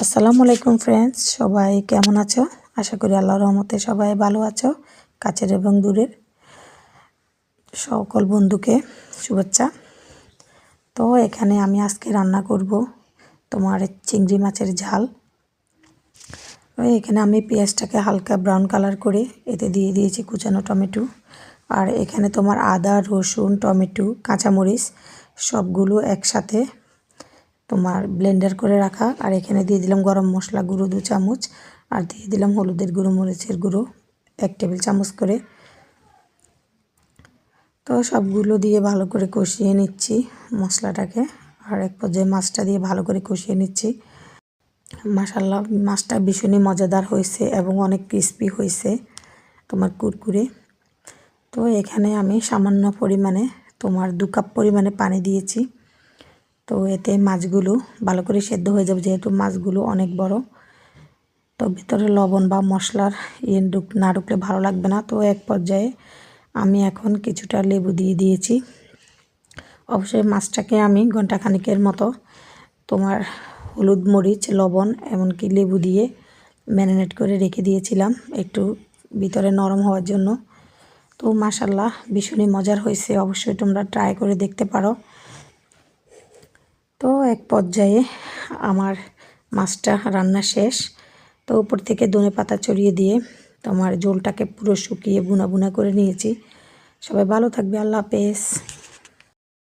আসসালামু আলাইকুম ফ্রেন্ডস, সবাই কেমন আছো? আশা করি আল্লাহর রহমতে সবাই ভালো আছো। কাছের এবং দূরের সকল বন্ধুকে শুভেচ্ছা। তো এখানে আমি আজকে রান্না করব তোমার চিংড়ি মাছের ঝাল। এখানে আমি পেঁয়াজটাকে হালকা ব্রাউন কালার করে এতে দিয়ে দিয়েছি কুচানো টমেটো, আর এখানে তোমার আদা, রসুন, টমেটো, কাঁচামরিচ সবগুলো একসাথে তোমার ব্লেন্ডার করে রাখা। আর এখানে দিয়ে দিলাম গরম মশলা গুঁড়ো 2 চামচ, আর দিয়ে দিলাম হলুদের গুঁড়ো, মরিচের গুঁড়ো 1 টেবিল চামচ করে। তো সবগুলো দিয়ে ভালো করে কষিয়ে নিচ্ছি মশলাটাকে, আর এক পর্যায়ে মাছটা দিয়ে ভালো করে কষিয়ে নিচ্ছি। মাশাআল্লাহ, মাছটা ভীষণই মজাদার হয়েছে এবং অনেক ক্রিস্পি হয়েছে, তোমার কুরকুরে। তো এখানে আমি সামান্য পরিমাণে তোমার 2 কাপ পরিমাণে পানি দিয়েছি। তো এতে মাছগুলো ভালো করে সেদ্ধ হয়ে যাবে, যেহেতু মাছগুলো অনেক বড়। তো ভিতরে লবণ বা মশলার না ঢুকলে ভালো লাগবে না। তো এক পর্যায়ে আমি এখন কিছুটা লেবু দিয়ে দিয়েছি। অবশ্যই মাছটাকে আমি ঘন্টাখানেকের মতো তোমার হলুদ, মরিচ, লবণ এমনকি লেবু দিয়ে ম্যারিনেট করে রেখে দিয়েছিলাম একটু ভিতরে নরম হওয়ার জন্য। তো মাশাআল্লাহ ভীষণই মজার হয়েছে, অবশ্যই তোমরা ট্রাই করে দেখতে পারো। তো এক পর্যায়ে আমার মাছটা রান্না শেষ। তো উপর থেকে ধনেপাতা ছড়িয়ে দিয়ে তোমার ঝোলটাকে পুরো শুকিয়ে বুনা বুনা করে নিয়েছি। সবাই ভালো থাকবে, আল্লাহ হাফেজ।